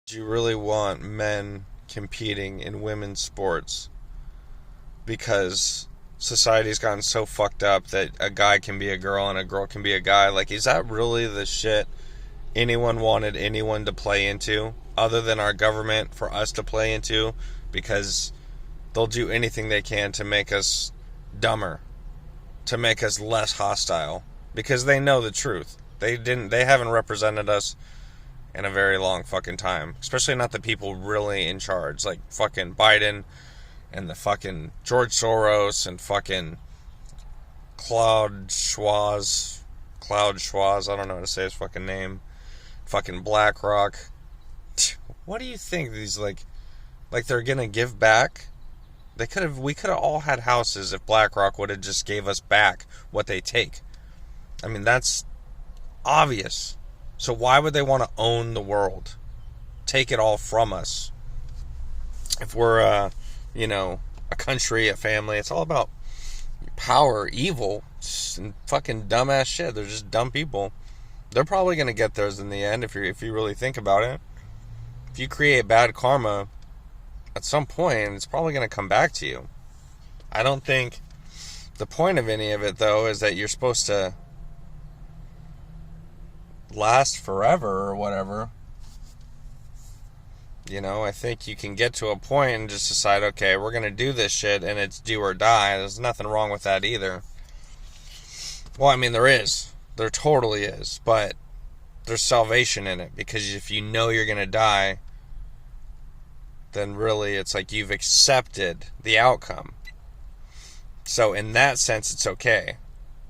Do you really want men competing in women's sports because society's gotten so fucked up that a guy can be a girl and a girl can be a guy? Like, is that really the shit anyone wanted anyone to play into other than our government for us to play into? Because they'll do anything they can to make us dumber, to make us less hostile, because they know the truth. They haven't represented us in a very long fucking time. Especially not the people really in charge, like fucking Biden and the fucking George Soros and fucking Claude Schwaz, I don't know how to say his fucking name. Fucking BlackRock. What do you think these like they're gonna give back? We could have all had houses if BlackRock would have just gave us back what they take. I mean, that's obvious. So why would they want to own the world? Take it all from us. If we're, a country, a family, it's all about power, evil, and fucking dumbass shit. They're just dumb people. They're probably going to get theirs in the end if you really think about it. If you create bad karma, at some point, it's probably going to come back to you. I don't think the point of any of it, though, is that you're supposed to last forever or whatever. I think you can get to a point and just decide, okay, we're going to do this shit and it's do or die. There's nothing wrong with that either. Well, I mean, there is. There totally is. But there's salvation in it, because if you know you're going to die, then really it's like you've accepted the outcome. So in that sense, it's okay.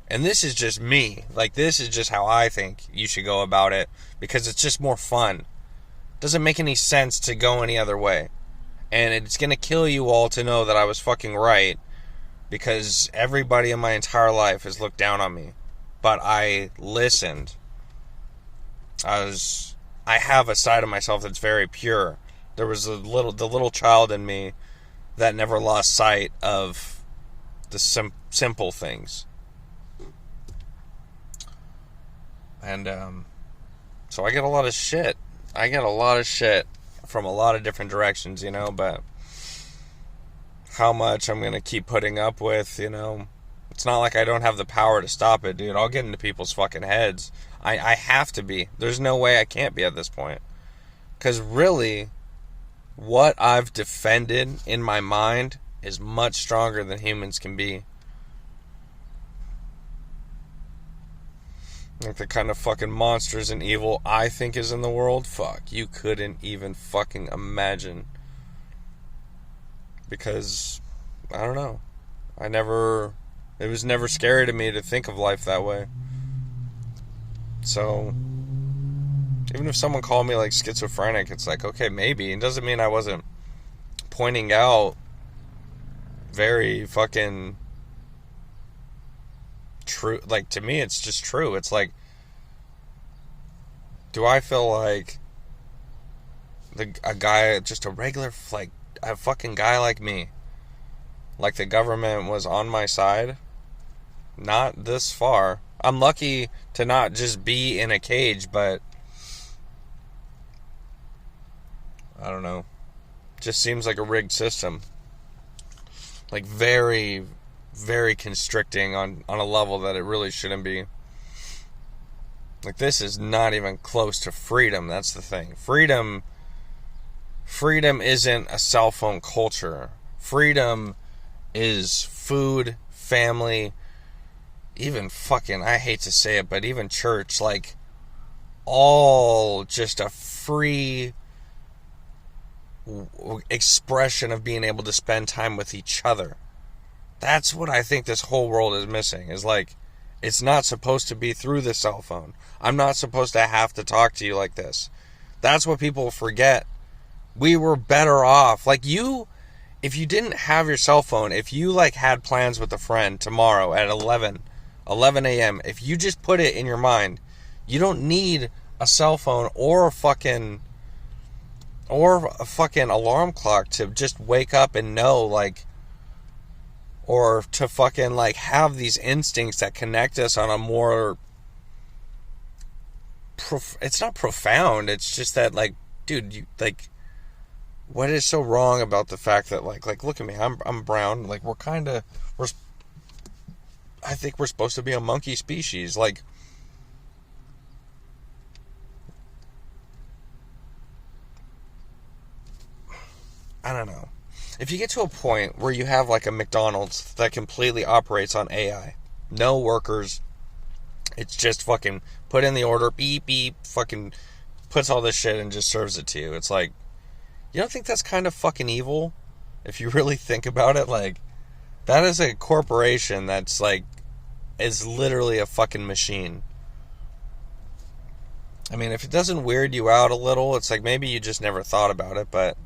And this is just me. Like, this is just how I think you should go about it, because it's just more fun. Doesn't make any sense to go any other way. And it's going to kill you all to know that I was fucking right, because everybody in my entire life has looked down on me. But I listened. I have a side of myself that's very pure. There was the little child in me that never lost sight of the simple things. And so I get a lot of shit. From a lot of different directions, but how much I'm going to keep putting up with, it's not like I don't have the power to stop it, dude. I'll get into people's fucking heads. I have to be. There's no way I can't be at this point. Because really, what I've defended in my mind is much stronger than humans can be. Like the kind of fucking monsters and evil I think is in the world, fuck, you couldn't even fucking imagine. Because, I don't know. It was never scary to me to think of life that way. So, even if someone called me like schizophrenic, it's like, okay, maybe. It doesn't mean I wasn't pointing out very fucking true. Like, to me, it's just true. It's like, do I feel like a guy, just a regular, like, a fucking guy like me, like the government was on my side? Not this far. I'm lucky to not just be in a cage, but I don't know. Just seems like a rigged system. Like, very, very constricting on a level that it really shouldn't be. Like, this is not even close to freedom. That's the thing. Freedom isn't a cell phone culture. Freedom is food, family, even fucking, I hate to say it, but even church. Like, all just a free expression of being able to spend time with each other. That's what I think this whole world is missing. Is like, it's not supposed to be through the cell phone. I'm not supposed to have to talk to you like this. That's what people forget. We were better off. Like, if you didn't have your cell phone, if you like had plans with a friend tomorrow at 11 a.m., if you just put it in your mind, you don't need a cell phone or a fucking alarm clock to just wake up and know, like, or to fucking like have these instincts that connect us on a more it's not profound, it's just that, like, dude, you like, what is so wrong about the fact that like look at me, I'm brown, like I think we're supposed to be a monkey species, like. I don't know. If you get to a point where you have like a McDonald's that completely operates on AI, no workers, it's just fucking put in the order, beep, beep, fucking puts all this shit and just serves it to you. It's like, you don't think that's kind of fucking evil? If you really think about it, like, that is a corporation that's like, is literally a fucking machine. I mean, if it doesn't weird you out a little, it's like maybe you just never thought about it, but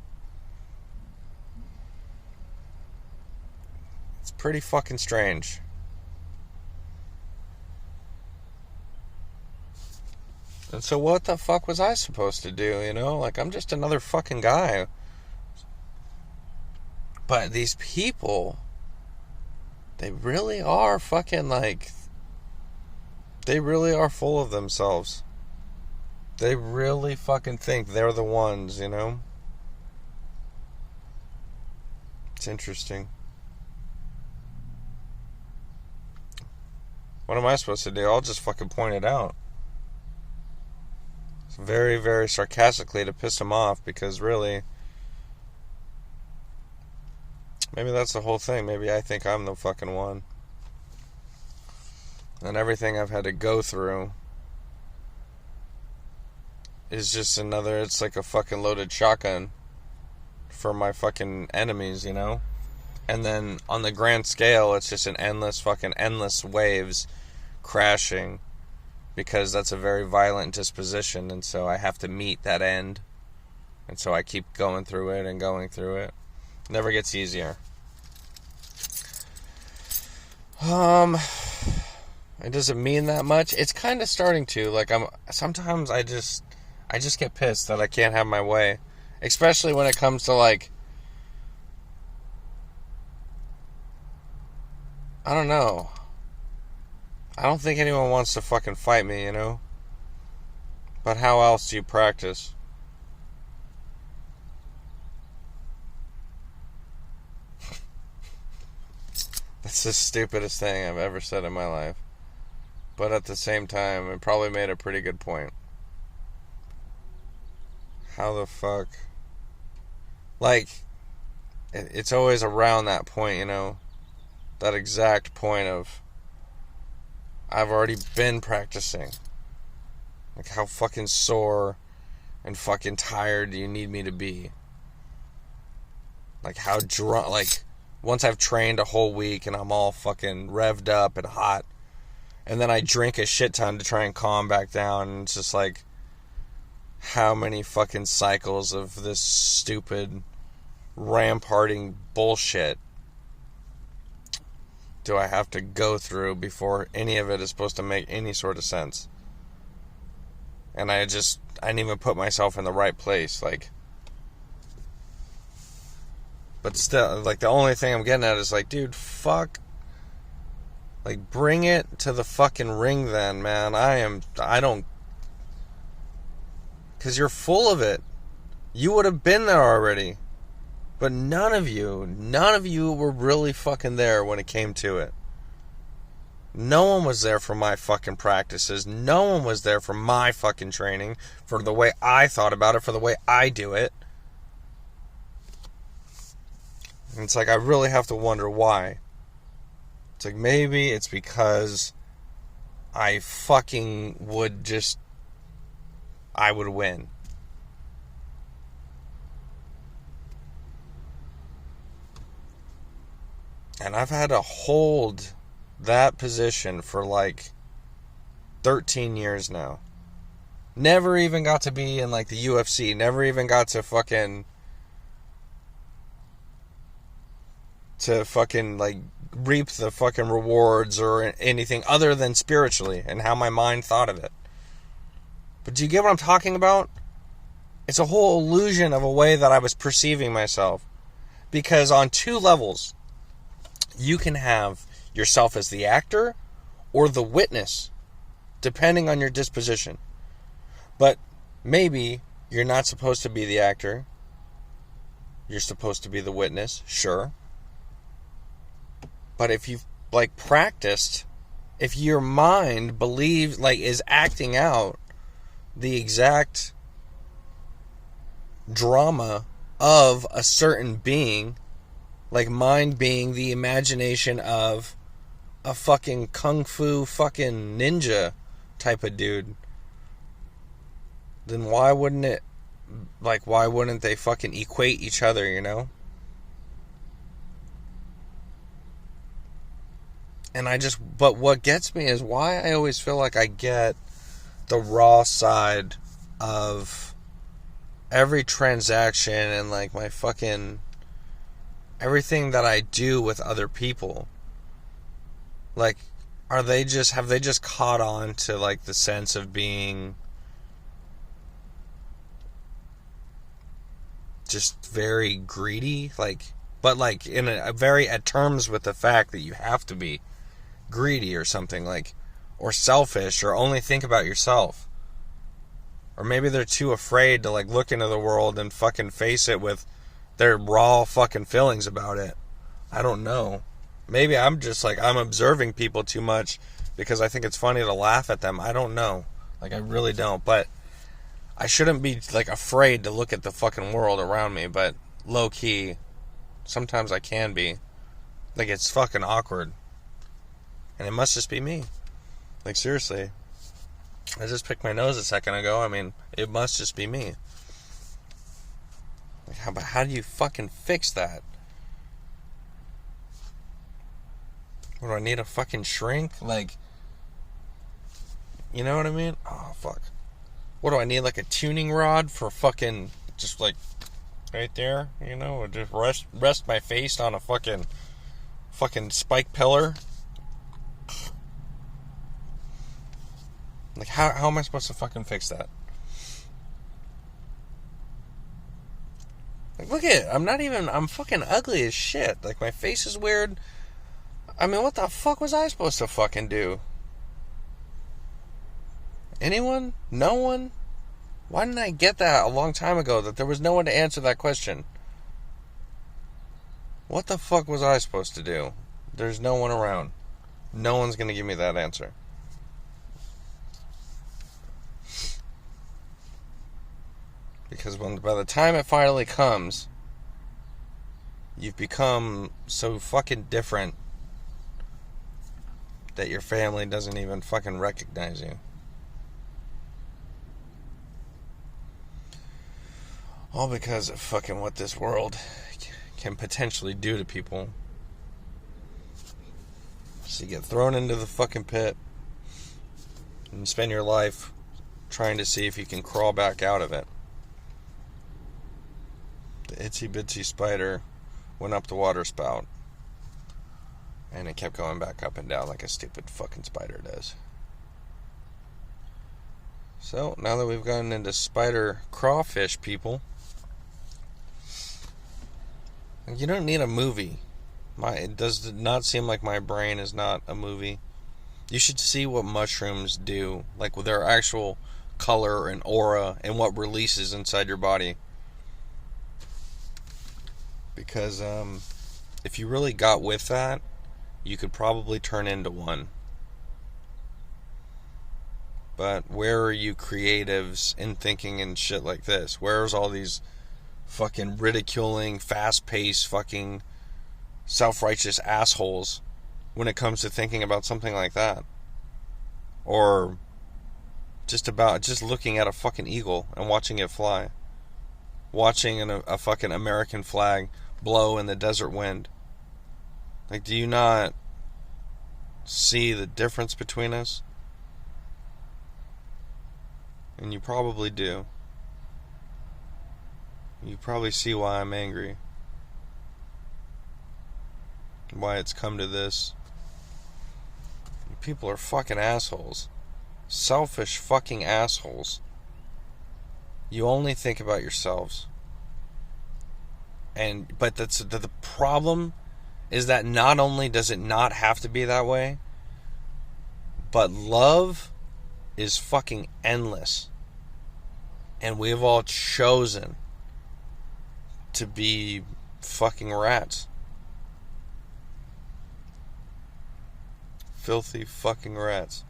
it's pretty fucking strange. And so what the fuck was I supposed to do, you know? Like, I'm just another fucking guy. But these people, they really are fucking like, they really are full of themselves. They really fucking think they're the ones, you know? It's interesting. What am I supposed to do? I'll just fucking point it out. It's very, very sarcastically to piss him off, because really, maybe that's the whole thing. Maybe I think I'm the fucking one. And everything I've had to go through is just another, it's like a fucking loaded shotgun for my fucking enemies, you know? And then on the grand scale, it's just an endless waves crashing, because that's a very violent disposition, and so I have to meet that end. And so I keep going through it and going through it. Never gets easier. It doesn't mean that much. It's kind of starting to. Like, sometimes I just get pissed that I can't have my way. Especially when it comes to, like, I don't know. I don't think anyone wants to fucking fight me, you know? But how else do you practice? That's the stupidest thing I've ever said in my life. But at the same time, it probably made a pretty good point. How the fuck? Like, it's always around that point, you know? That exact point of, I've already been practicing. Like, how fucking sore and fucking tired do you need me to be? Like, how drunk, like, once I've trained a whole week and I'm all fucking revved up and hot, and then I drink a shit ton to try and calm back down, and it's just like, how many fucking cycles of this stupid ramparting bullshit do I have to go through before any of it is supposed to make any sort of sense? And I didn't even put myself in the right place, like. But still, like, the only thing I'm getting at is, like, dude, fuck. Like, bring it to the fucking ring then, man. I don't. Because you're full of it. You would have been there already. But none of you were really fucking there when it came to it. No one was there for my fucking practices. No one was there for my fucking training, for the way I thought about it, for the way I do it. And it's like, I really have to wonder why. It's like, maybe it's because I fucking I would win. And I've had to hold that position for like 13 years now. Never even got to be in like the UFC. Never even got to fucking like reap the fucking rewards or anything other than spiritually and how my mind thought of it. But do you get what I'm talking about? It's a whole illusion of a way that I was perceiving myself. Because on two levels, you can have yourself as the actor or the witness, depending on your disposition. But maybe You're not supposed to be the actor. You're supposed to be the witness, sure. But if you've, like, practiced, if your mind believes, like, is acting out the exact drama of a certain being, like mind being the imagination of a fucking kung fu fucking ninja type of dude, then why wouldn't they fucking equate each other, you know? But what gets me is why I always feel like I get the raw side of every transaction and, like, my fucking everything that I do with other people. Like, have they just caught on to, like, the sense of being just very greedy, like, but, like, in a very at terms with the fact that you have to be greedy or something, like, or selfish, or only think about yourself. Or maybe they're too afraid to, like, look into the world and fucking face it with their raw fucking feelings about it. I don't know. Maybe I'm just, like, I'm observing people too much because I think it's funny to laugh at them. I don't know. Like, I really don't. But I shouldn't be, like, afraid to look at the fucking world around me. But low-key, sometimes I can be. Like, it's fucking awkward. And it must just be me. Like, seriously. I just picked my nose a second ago. I mean, it must just be me. Like, how do you fucking fix that? What, do I need a fucking shrink? Like, you know what I mean? Oh, fuck. What do I need, like a tuning rod for fucking, just like, right there, you know? Or just rest my face on a fucking spike pillar? Like, how am I supposed to fucking fix that? Like, look at it. I'm fucking ugly as shit. Like, my face is weird. I mean, what the fuck was I supposed to fucking do? Anyone? No one? Why didn't I get that a long time ago, that there was no one to answer that question? What the fuck was I supposed to do? There's no one around. No one's gonna give me that answer. Because by the time it finally comes, you've become so fucking different that your family doesn't even fucking recognize you. All because of fucking what this world can potentially do to people. So you get thrown into the fucking pit and spend your life trying to see if you can crawl back out of it. The itsy bitsy spider went up the water spout, and it kept going back up and down like a stupid fucking spider does. So, now that we've gotten into spider crawfish people, you don't need a movie. It does not seem like my brain is not a movie. You should see what mushrooms do, like with their actual color and aura and what releases inside your body. Because if you really got with that, you could probably turn into one. But where are you creatives in thinking and shit like this? Where's all these fucking ridiculing, fast-paced, fucking self-righteous assholes when it comes to thinking about something like that? Or just looking at a fucking eagle and watching it fly. Watching a fucking American flag blow in the desert wind. Like, do you not see the difference between us? And you probably do. You probably see why I'm angry. Why it's come to this. People are fucking assholes. Selfish fucking assholes. You only think about yourselves. But the problem is that not only does it not have to be that way, but love is fucking endless. And we've all chosen to be fucking rats. Filthy fucking rats.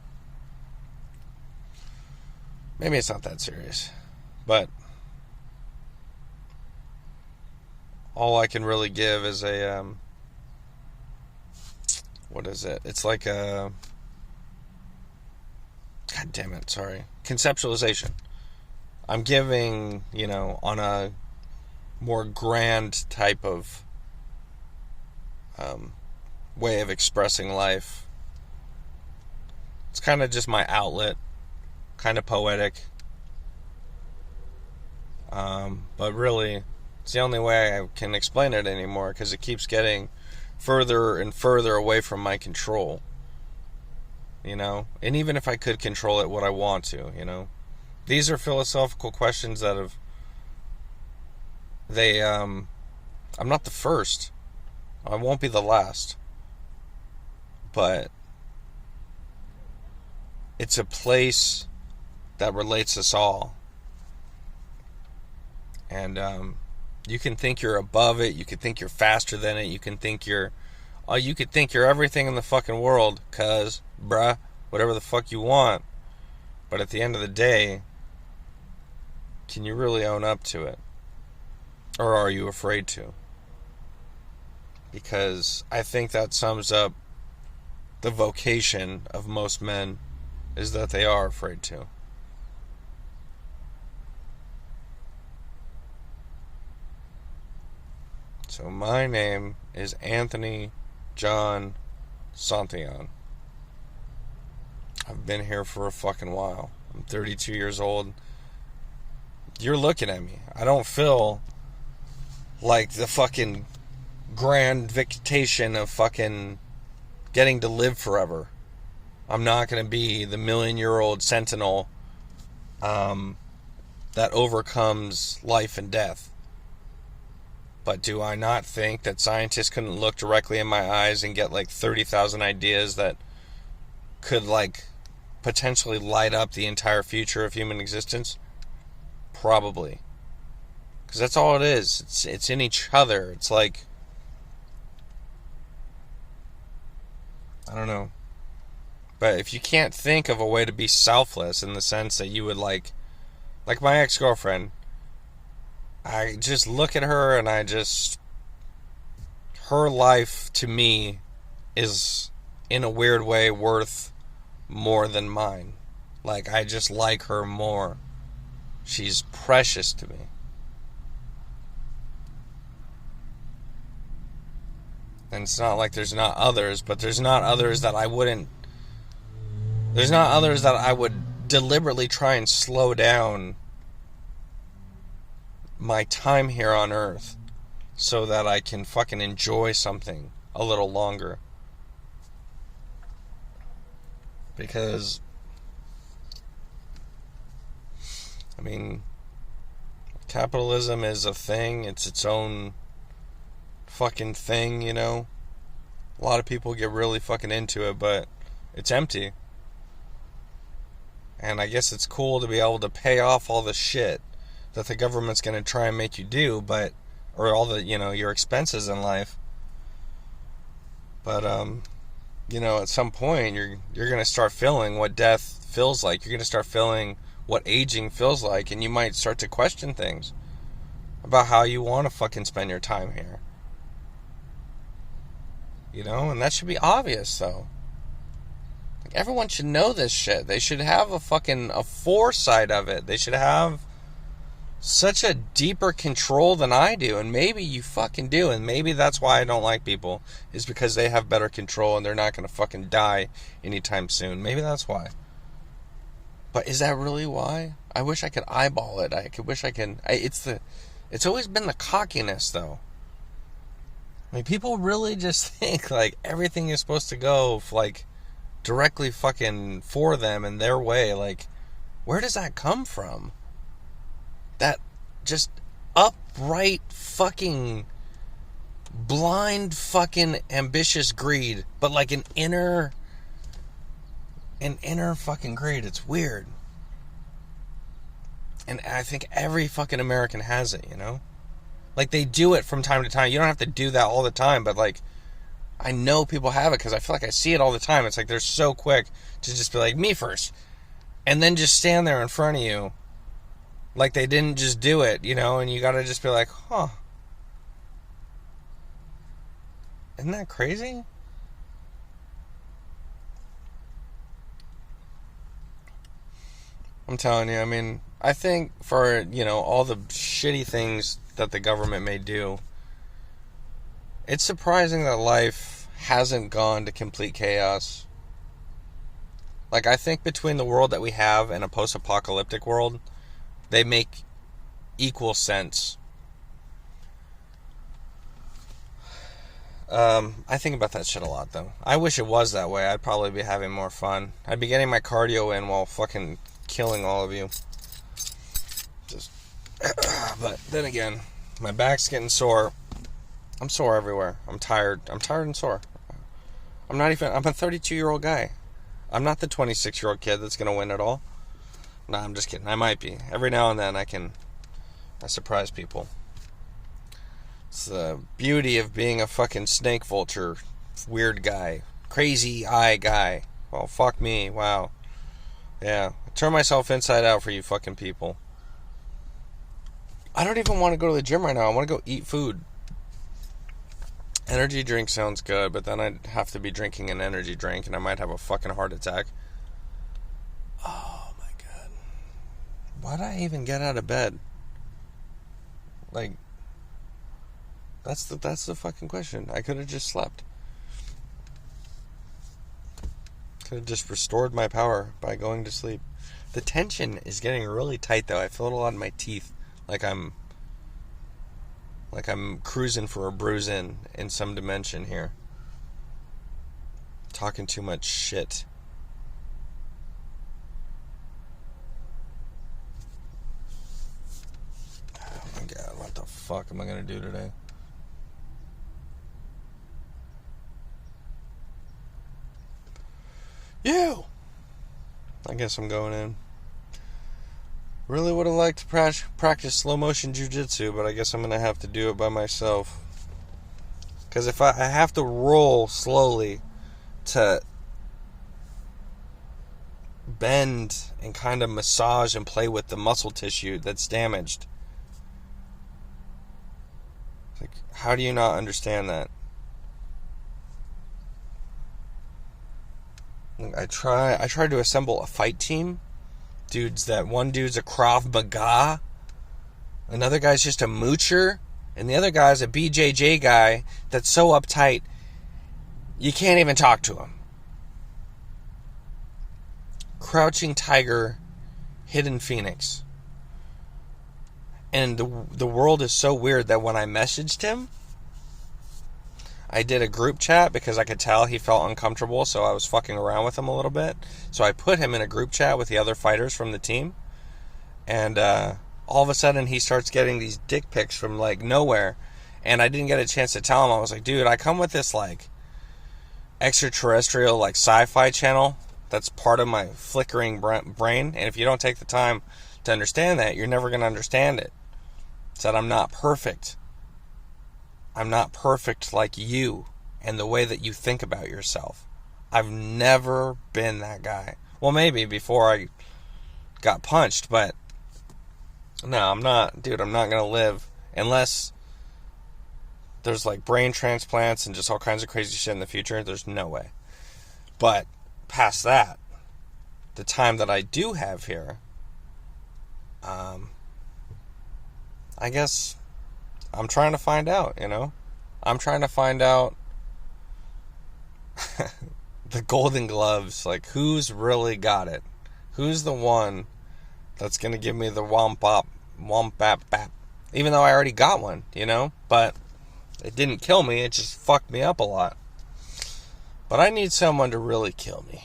Maybe it's not that serious, but all I can really give is a what is it? It's like a, god damn it, sorry, conceptualization. I'm giving, on a more grand type of way of expressing life. It's kind of just my outlet, kind of poetic, but really it's the only way I can explain it anymore, because it keeps getting further and further away from my control, and even if I could control it, would I want to? These are philosophical questions that I'm not the first, I won't be the last, but it's a place that relates us all. And you can think you're above it, you can think you're faster than it, you can think you're everything in the fucking world, cause bruh, whatever the fuck you want. But at the end of the day, can you really own up to it? Or are you afraid to? Because I think that sums up the vocation of most men, is that they are afraid to. So my name is Anthony John Santillan. I've been here for a fucking while. I'm 32 years old. You're looking at me. I don't feel like the fucking grand dictation of fucking getting to live forever. I'm not going to be the million-year-old sentinel that overcomes life and death. But do I not think that scientists couldn't look directly in my eyes and get like 30,000 ideas that could like potentially light up the entire future of human existence? Probably. Because that's all it is. It's in each other. It's like, I don't know. But if you can't think of a way to be selfless in the sense that you would like my ex-girlfriend, I just look at her and her life to me is in a weird way worth more than mine. Like, I just like her more. She's precious to me. And it's not like there's not others, but there's not others that I would deliberately try and slow down my time here on Earth so that I can fucking enjoy something a little longer. Because, I mean, capitalism is a thing. It's its own fucking thing, A lot of people get really fucking into it, but it's empty. And I guess it's cool to be able to pay off all the shit that the government's going to try and make you do, or all the, your expenses in life. But, at some point, you're going to start feeling what death feels like. You're going to start feeling what aging feels like, and you might start to question things about how you want to fucking spend your time here. And that should be obvious, though. Like, everyone should know this shit. They should have a foresight of it. They should have such a deeper control than I do, and maybe you fucking do, and maybe that's why I don't like people, is because they have better control and they're not going to fucking die anytime soon. Maybe that's why. But is that really why? I wish I could eyeball it. It's always been the cockiness, though. I mean, people really just think like everything is supposed to go like directly fucking for them and their way. Like, where does that come from? That just upright fucking blind fucking ambitious greed, but like an inner fucking greed. It's weird. And I think every fucking American has it, you know? Like, they do it from time to time. You don't have to do that all the time, but, like, I know people have it because I feel like I see it all the time. It's like they're so quick to just be like, me first. And then just stand there in front of you like they didn't just do it, you know? And you gotta just be like, huh. Isn't that crazy? I'm telling you, I mean, I think for, you know, all the shitty things that the government may do, it's surprising that life hasn't gone to complete chaos. Like, I think between the world that we have and a post-apocalyptic world, they make equal sense. I think about that shit a lot, though. I wish it was that way. I'd probably be having more fun. I'd be getting my cardio in while fucking killing all of you. Just, but then again, my back's getting sore. I'm sore everywhere. I'm tired. I'm tired and sore. I'm a 32-year-old guy. I'm not the 26-year-old kid that's going to win it all. No, I'm just kidding. I might be. Every now and then I surprise people. It's the beauty of being a fucking snake vulture, weird guy, crazy eye guy. Well, fuck me. Wow. Yeah. I turn myself inside out for you fucking people. I don't even want to go to the gym right now. I want to go eat food. Energy drink sounds good, but then I'd have to be drinking an energy drink and I might have a fucking heart attack. Oh my god. Why'd I even get out of bed? Like, that's the fucking question. I could have just slept. Could have just restored my power by going to sleep. The tension is getting really tight though. I feel it a lot in my teeth. Like I'm cruising for a bruise in some dimension here. Talking too much shit. Oh my god, what the fuck am I gonna do today? You! I guess I'm going in. Really would have liked to practice slow motion jiu-jitsu, but I guess I'm going to have to do it by myself. Because if I have to roll slowly to bend and kind of massage and play with the muscle tissue that's damaged. Like, how do you not understand that? I tried to assemble a fight team. One dude's a Krav Maga, another guy's just a moocher, and the other guy's a BJJ guy that's so uptight you can't even talk to him. Crouching Tiger, Hidden Phoenix. And the world is so weird that when I messaged him, I did a group chat because I could tell he felt uncomfortable, so I was fucking around with him a little bit. So I put him in a group chat with the other fighters from the team. And all of a sudden he starts getting these dick pics from like nowhere. And I didn't get a chance to tell him. I was like, dude, I come with this like extraterrestrial like sci-fi channel that's part of my flickering brain. And if you don't take the time to understand that, you're never going to understand it. It's that I'm not perfect. I'm not perfect like you and the way that you think about yourself. I've never been that guy. Well, maybe before I got punched, but no, I'm not. Dude, I'm not going to live unless there's like brain transplants and just all kinds of crazy shit in the future. There's no way. But past that, the time that I do have here, I guess I'm trying to find out, you know? I'm trying to find out the golden gloves. Like, who's really got it? Who's the one that's going to give me the womp bap bap? Even though I already got one, you know? But it didn't kill me. It just fucked me up a lot. But I need someone to really kill me.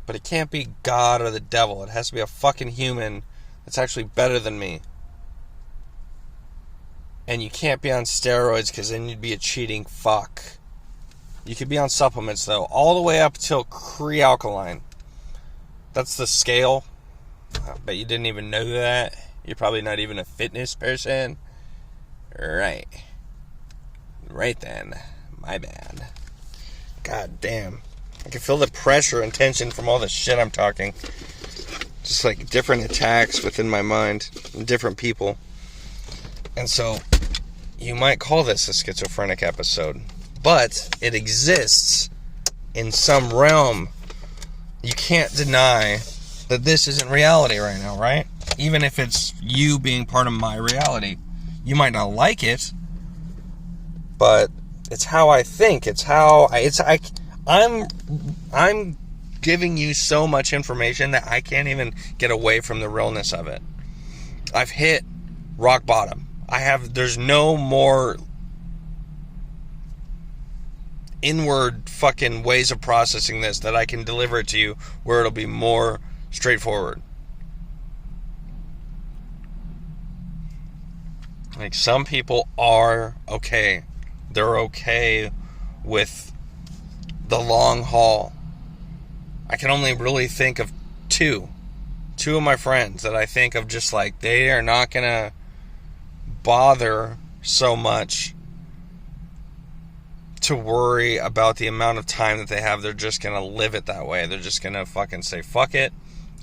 But it can't be God or the devil. It has to be a fucking human that's actually better than me. And you can't be on steroids because then you'd be a cheating fuck. You could be on supplements though, all the way up till Crealkaline. That's the scale. I bet you didn't even know that. You're probably not even a fitness person. Right. Right then. My bad. God damn. I can feel the pressure and tension from all the shit I'm talking. Just like different attacks within my mind. Different people. And so, you might call this a schizophrenic episode. But it exists in some realm. You can't deny that this isn't reality right now, right? Even if it's you being part of my reality. You might not like it, but it's how I think. It's how I'm giving you so much information that I can't even get away from the realness of it. I've hit rock bottom. There's no more inward fucking ways of processing this that I can deliver it to you where it'll be more straightforward. Like, some people are okay. They're okay with the long haul. I can only really think of two of my friends that I think of, just like, they are not gonna bother so much to worry about the amount of time that they have. They're just gonna live it that way. They're just gonna fucking say fuck it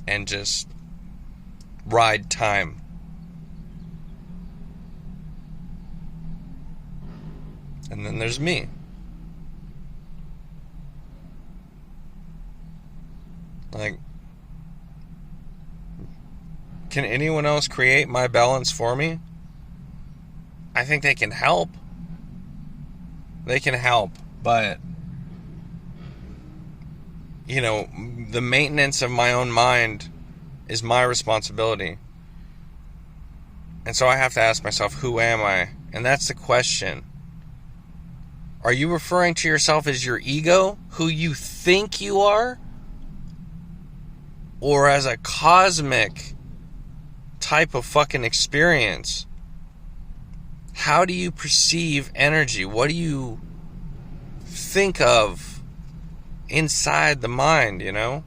and just ride time. And then there's me. Like, can anyone else create my balance for me? I think they can help. They can help, but, you know, the maintenance of my own mind is my responsibility. And so I have to ask myself, who am I? And that's the question. Are you referring to yourself as your ego, who you think you are? Or as a cosmic type of fucking experience? How do you perceive energy? What do you think of inside the mind, you know?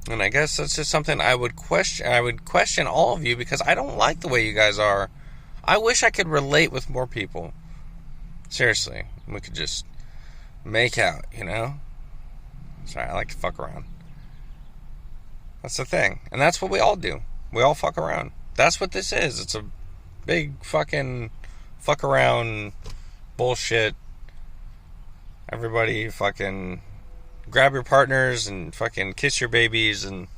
And I guess that's just something I would question. I would question all of you, because I don't like the way you guys are. I wish I could relate with more people. Seriously. We could just make out, you know? Sorry, I like to fuck around. That's the thing. And that's what we all do. We all fuck around. That's what this is. It's a big fucking fuck around bullshit. Everybody fucking grab your partners and fucking kiss your babies and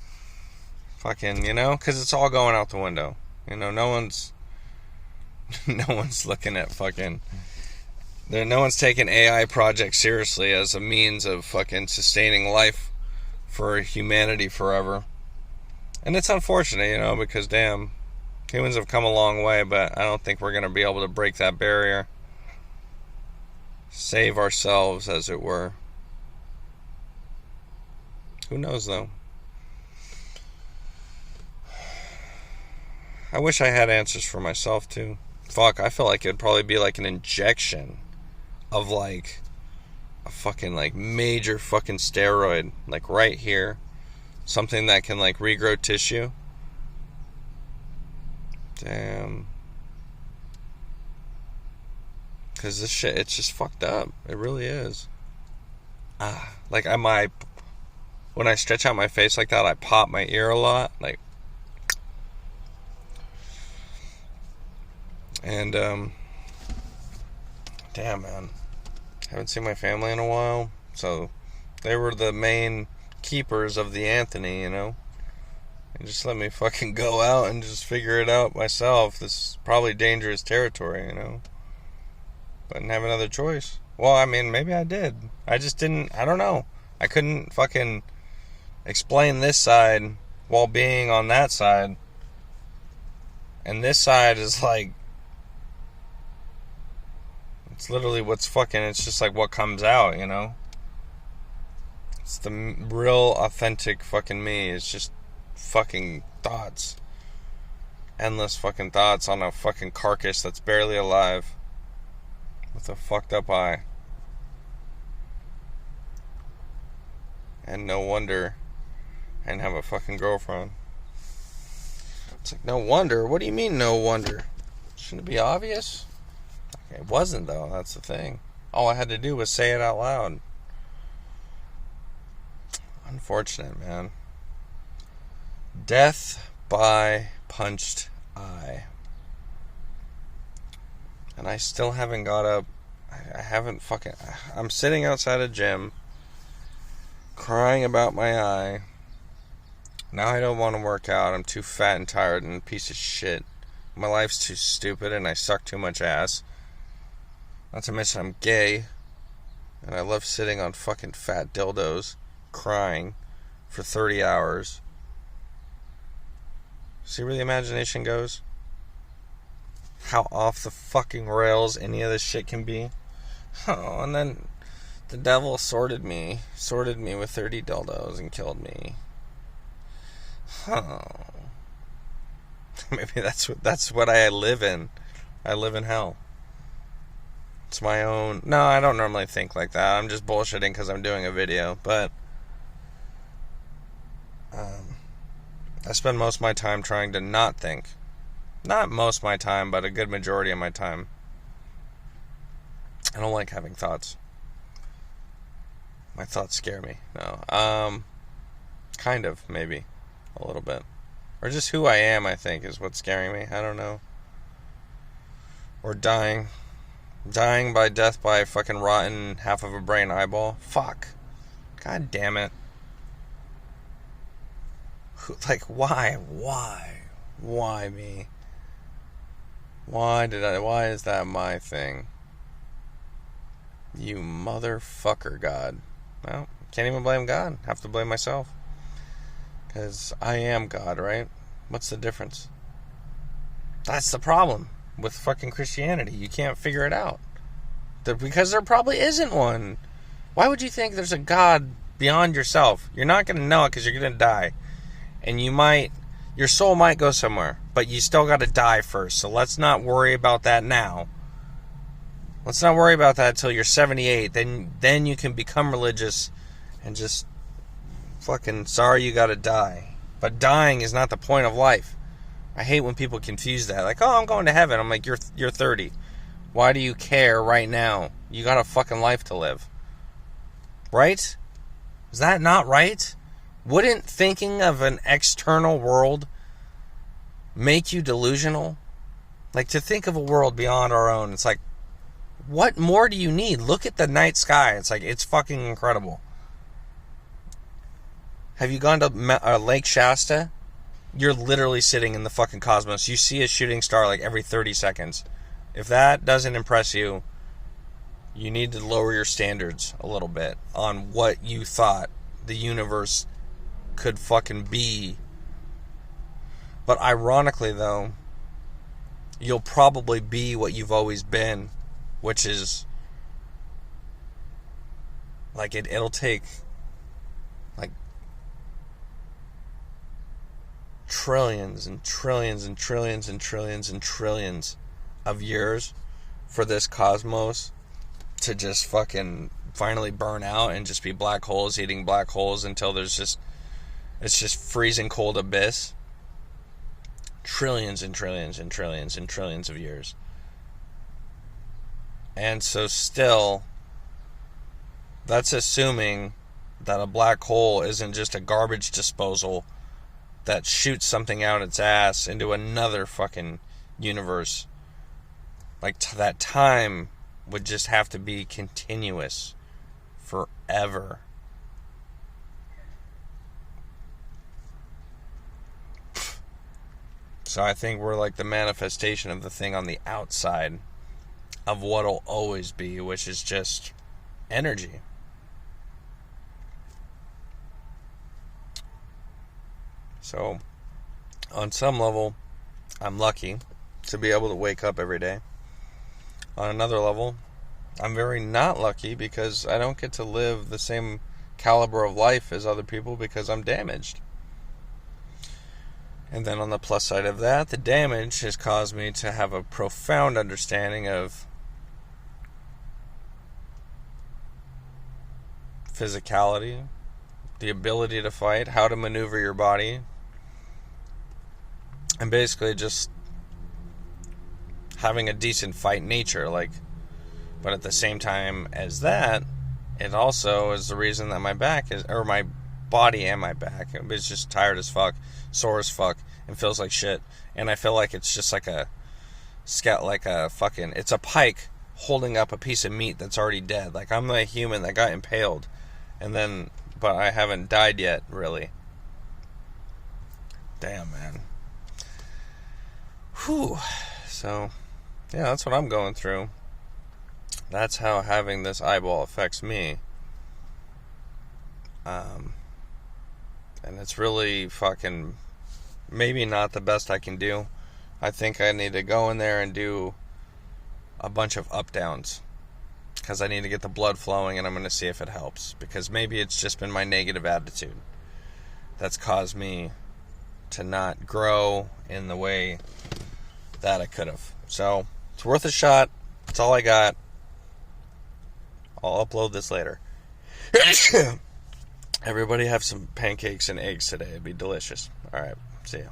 fucking, you know, because it's all going out the window. You know, no one's looking at fucking, no one's taking AI projects seriously as a means of fucking sustaining life for humanity forever. And it's unfortunate, you know, because damn, humans have come a long way, but I don't think we're going to be able to break that barrier. Save ourselves, as it were. Who knows, though? I wish I had answers for myself, too. Fuck, I feel like it'd probably be like an injection of, like, a fucking, like, major fucking steroid, like, right here. Something that can, like, regrow tissue. Damn. Because this shit, it's just fucked up. It really is. Like, when I stretch out my face like that, I pop my ear a lot. Like, and, damn, man. Haven't seen my family in a while. So, they were the main keepers of the Anthony, you know. And just let me fucking go out and just figure it out myself. This is probably dangerous territory, you know. But I didn't have another choice. Well, I mean, maybe I did. I just didn't, I don't know. I couldn't fucking explain this side while being on that side. And this side is like, it's literally what's fucking, it's just like what comes out, you know. It's the real authentic fucking me. It's just fucking thoughts. Endless fucking thoughts on a fucking carcass that's barely alive. With a fucked up eye. And no wonder I didn't have a fucking girlfriend. It's like, no wonder? What do you mean, no wonder? Shouldn't it be obvious? It wasn't, though. That's the thing. All I had to do was say it out loud. Unfortunate, man. Death by punched eye. And I still haven't got up. I haven't fucking... I'm sitting outside a gym, crying about my eye. Now I don't want to work out. I'm too fat and tired and a piece of shit. My life's too stupid and I suck too much ass. Not to mention I'm gay. And I love sitting on fucking fat dildos, crying for 30 hours. See where the imagination goes? How off the fucking rails any of this shit can be. Oh, and then the devil sorted me with 30 dildos and killed me. Oh. Maybe that's what I live in. I live in hell. It's my own... No, I don't normally think like that. I'm just bullshitting because I'm doing a video. But I spend most of my time trying to not think. Not most of my time, but a good majority of my time. I don't like having thoughts. My thoughts scare me. No. Kind of, maybe. A little bit. Or just who I am, I think, is what's scaring me. I don't know. Or dying. Dying by death by fucking rotten half of a brain eyeball. Fuck. God damn it. Like, why? Why me? Why is that my thing? You motherfucker, God. Well, can't even blame God. Have to blame myself. Because I am God, right? What's the difference? That's the problem with fucking Christianity. You can't figure it out. Because there probably isn't one. Why would you think there's a God beyond yourself? You're not going to know it because you're going to die. And your soul might go somewhere. But you still got to die first. So let's not worry about that now. Let's not worry about that until you're 78. Then you can become religious and just fucking sorry you gotta die. But dying is not the point of life. I hate when people confuse that. Like, oh, I'm going to heaven. I'm like, you're 30. Why do you care right now? You got a fucking life to live. Right? Is that not right? Wouldn't thinking of an external world make you delusional? Like, to think of a world beyond our own, it's like, what more do you need? Look at the night sky. It's like, it's fucking incredible. Have you gone to Lake Shasta? You're literally sitting in the fucking cosmos. You see a shooting star like every 30 seconds. If that doesn't impress you, you need to lower your standards a little bit on what you thought the universe could fucking be. But ironically, though, you'll probably be what you've always been, which is like it'll take like trillions and trillions and trillions and trillions and trillions of years for this cosmos to just fucking finally burn out and just be black holes eating black holes until it's just freezing cold abyss. Trillions and trillions and trillions and trillions of years. And so still, that's assuming that a black hole isn't just a garbage disposal that shoots something out its ass into another fucking universe. Like, that time would just have to be continuous forever. So I think we're like the manifestation of the thing on the outside of what'll always be, which is just energy. So, on some level, I'm lucky to be able to wake up every day. On another level, I'm very not lucky because I don't get to live the same caliber of life as other people because I'm damaged. And then on the plus side of that, the damage has caused me to have a profound understanding of physicality, the ability to fight, how to maneuver your body, and basically just having a decent fight nature. Like, but at the same time as that, it also is the reason that my back is, or my body and my back, is just tired as fuck, sore as fuck, and feels like shit. And I feel like it's just like a fucking, it's a pike holding up a piece of meat that's already dead. Like, I'm the human that got impaled, and then, but I haven't died yet, really. Damn, man. Whew. So, yeah, that's what I'm going through. That's how having this eyeball affects me. And it's really fucking maybe not the best I can do. I think I need to go in there and do a bunch of up downs, because I need to get the blood flowing, and I'm going to see if it helps, because maybe it's just been my negative attitude that's caused me to not grow in the way that I could have. So it's worth a shot. That's all I got. I'll upload this later. Everybody have some pancakes and eggs today. It'd be delicious. Alright, see ya.